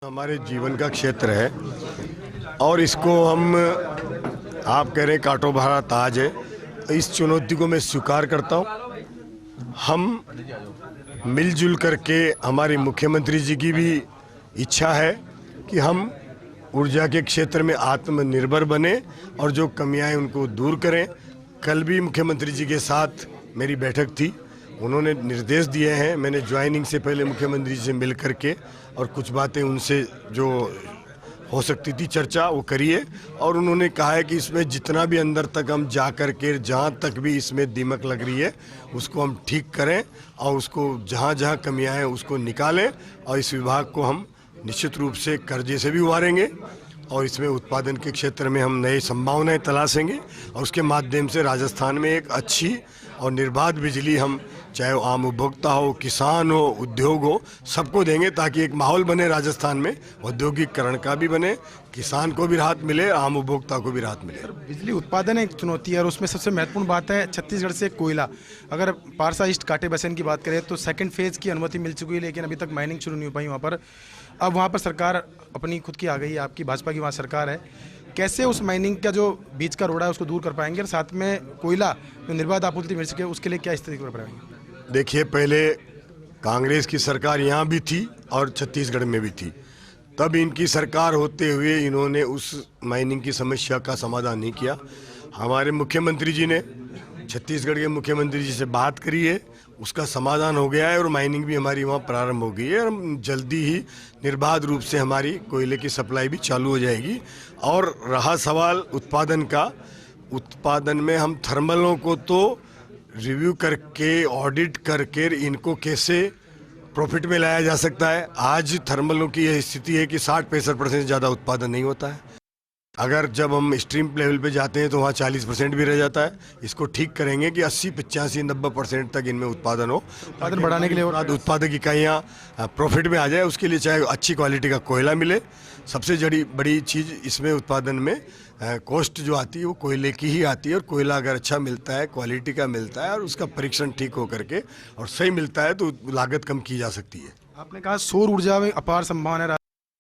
हमारे जीवन का क्षेत्र है और इसको हम आप कह रहे हैं कांटो भरा ताज है। इस चुनौती को मैं स्वीकार करता हूँ। हम मिलजुल करके, हमारी मुख्यमंत्री जी की भी इच्छा है कि हम ऊर्जा के क्षेत्र में आत्मनिर्भर बने और जो कमियां हैं उनको दूर करें। कल भी मुख्यमंत्री जी के साथ मेरी बैठक थी, उन्होंने निर्देश दिए हैं। मैंने ज्वाइनिंग से पहले मुख्यमंत्री जी से मिल करके और कुछ बातें उनसे जो हो सकती थी चर्चा वो करिए, और उन्होंने कहा है कि इसमें जितना भी अंदर तक हम जा कर के जहाँ तक भी इसमें दीमक लग रही है उसको हम ठीक करें और उसको जहाँ जहाँ कमियां हैं उसको निकालें, और इस विभाग को हम निश्चित रूप से कर्जे से भी उबारेंगे और इसमें उत्पादन के क्षेत्र में हम नई संभावनाएं तलाशेंगे और उसके माध्यम से राजस्थान में एक अच्छी और निर्बाध बिजली हम, चाहे वो आम उपभोक्ता हो, किसान हो, उद्योग हो, सबको देंगे, ताकि एक माहौल बने राजस्थान में औद्योगिकरण का भी बने, किसान को भी राहत मिले, आम उपभोक्ता को भी राहत मिले। बिजली उत्पादन एक चुनौती है और उसमें सबसे महत्वपूर्ण बात है छत्तीसगढ़ से कोयला। अगर पारसा ईस्ट कांटे बेसिन की बात करें तो सेकंड फेज की अनुमति मिल चुकी है, लेकिन अभी तक माइनिंग शुरू नहीं हो पाई वहाँ पर। अब वहाँ पर सरकार अपनी खुद की आ गई है, आपकी भाजपा की वहाँ सरकार है। कैसे उस माइनिंग का जो बीच का रोड़ा है उसको दूर कर पाएंगे, और साथ में कोयला जो निर्बाध आपूर्ति मिल सके उसके लिए क्या स्थिति कर पाएंगे? देखिए, पहले कांग्रेस की सरकार यहाँ भी थी और छत्तीसगढ़ में भी थी। तब इनकी सरकार होते हुए इन्होंने उस माइनिंग की समस्या का समाधान नहीं किया। हमारे मुख्यमंत्री जी ने छत्तीसगढ़ के मुख्यमंत्री जी से बात करी है, उसका समाधान हो गया है और माइनिंग भी हमारी वहाँ प्रारंभ हो गई है और जल्दी ही निर्बाध रूप से हमारी कोयले की सप्लाई भी चालू हो जाएगी। और रहा सवाल उत्पादन का, उत्पादन में हम थर्मलों को तो रिव्यू करके, ऑडिट करके इनको कैसे प्रॉफिट में लाया जा सकता है। आज थर्मलों की यह स्थिति है कि 60-65% से ज़्यादा उत्पादन नहीं होता है। अगर जब हम स्ट्रीम लेवल पे जाते हैं तो वहाँ 40% भी रह जाता है। इसको ठीक करेंगे कि 80, 85, 90% तक इनमें उत्पादन हो, उत्पादन बढ़ाने के लिए उत्पादक इकाइयाँ प्रॉफिट में आ जाए। उसके लिए चाहे अच्छी क्वालिटी का कोयला मिले। सबसे बड़ी चीज़ इसमें उत्पादन में कॉस्ट जो आती है वो कोयले की ही आती है, और कोयला अगर अच्छा मिलता है, क्वालिटी का मिलता है और उसका परीक्षण ठीक हो करके और सही मिलता है तो लागत कम की जा सकती है। आपने कहा सौर ऊर्जा में अपार संभावना है।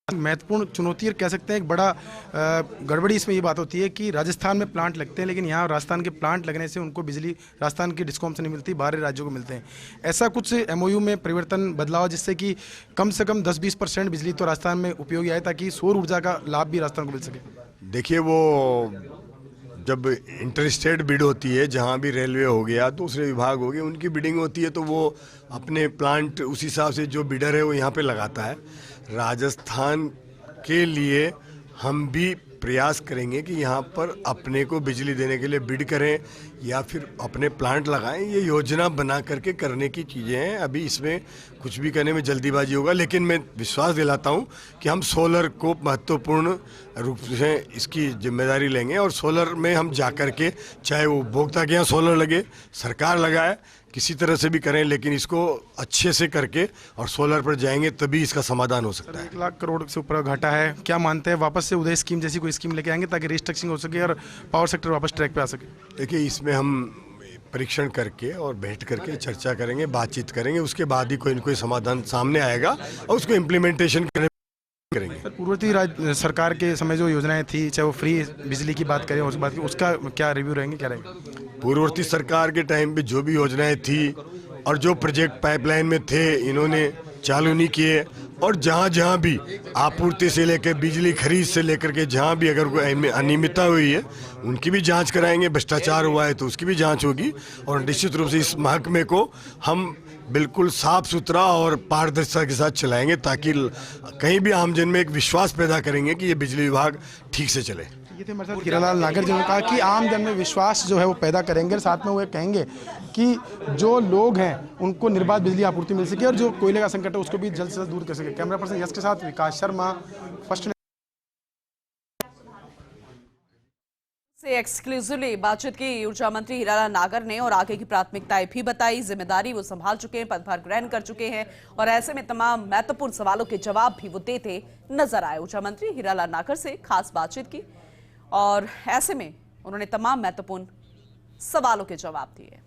महत्वपूर्ण चुनौती कह सकते हैं, एक बड़ा गड़बड़ी इसमें ये बात होती है कि राजस्थान में प्लांट लगते हैं, लेकिन यहाँ राजस्थान के प्लांट लगने से उनको बिजली राजस्थान की डिस्कॉम से नहीं मिलती, बाहरी राज्यों को मिलते हैं। ऐसा कुछ एमओयू में परिवर्तन बदलाव जिससे कि कम से कम 10-20% बिजली तो राजस्थान में उपयोगी आए, ताकि सौर ऊर्जा का लाभ भी राजस्थान को मिल सके। देखिए, वो जब इंटर स्टेट बिड होती है, जहाँ भी रेलवे हो गया, दूसरे विभाग हो गए, उनकी बिडिंग होती है तो वो अपने प्लांट उस हिसाब से जो बिडर है वो यहाँ पे लगाता है। राजस्थान के लिए हम भी प्रयास करेंगे कि यहाँ पर अपने को बिजली देने के लिए बिड करें या फिर अपने प्लांट लगाएं। ये योजना बना करके करने की चीज़ें हैं। अभी इसमें कुछ भी करने में जल्दीबाजी होगा, लेकिन मैं विश्वास दिलाता हूँ कि हम सोलर को महत्वपूर्ण रूप से इसकी जिम्मेदारी लेंगे और सोलर में हम जा कर के, चाहे वो उपभोक्ता के यहाँ सोलर लगे, सरकार लगाए, किसी तरह से भी करें, लेकिन इसको अच्छे से करके और सोलर पर जाएंगे तभी इसका समाधान हो सकता है। 1 लाख करोड़ से ऊपर घाटा है, क्या मानते हैं वापस से उदय स्कीम जैसी कोई स्कीम लेके आएंगे ताकि रिस्ट्रक्चरिंग हो सके और पावर सेक्टर वापस ट्रैक पे आ सके? देखिए, इसमें हम परीक्षण करके और बैठ करके चर्चा करेंगे, बातचीत करेंगे, उसके बाद ही कोई न कोई समाधान सामने आएगा और उसको इम्प्लीमेंटेशन करेंगे। पूर्ववर्ती सरकार के समय जो योजनाएं थी, चाहे वो फ्री बिजली की बात करें, उसका क्या रिव्यू रहेंगे, क्या रहेगा? पूर्ववर्ती सरकार के टाइम पे जो भी योजनाएं थी और जो प्रोजेक्ट पाइपलाइन में थे, इन्होंने चालू नहीं किए, और जहाँ जहाँ भी आपूर्ति से लेकर बिजली खरीद से लेकर के जहाँ भी अगर कोई अनियमितता हुई है उनकी भी जांच कराएंगे, भ्रष्टाचार हुआ है तो उसकी भी जांच होगी, और निश्चित रूप से इस महकमे को हम बिल्कुल साफ सुथरा और पारदर्शिता के साथ चलाएंगे, ताकि कहीं भी आमजन में एक विश्वास पैदा करेंगे कि ये बिजली विभाग ठीक से चले। ये थे हमारे साथ हीरालाल नागर जी ने कहा कि आम जन में विश्वास जो है वो पैदा करेंगे, साथ में वो कहेंगे कि जो लोग हैं उनको निर्बाध बिजली आपूर्ति मिल सके और जो कोयले का संकट है उसको भी जल्द से जल्द दूर कर सके। कैमरा पर्सन यश के साथ विकास शर्मा, फर्स्ट से एक्सक्लूसिवली बातचीत की ऊर्जा मंत्री हीरालाल नागर ने, और आगे की प्राथमिकताएं भी बताई। जिम्मेदारी वो संभाल चुके हैं, पदभार ग्रहण कर चुके हैं, और ऐसे में तमाम महत्वपूर्ण सवालों के जवाब भी वो देते नजर आए। ऊर्जा मंत्री हीरालाल नागर से खास बातचीत की और ऐसे में उन्होंने तमाम महत्वपूर्ण सवालों के जवाब दिए।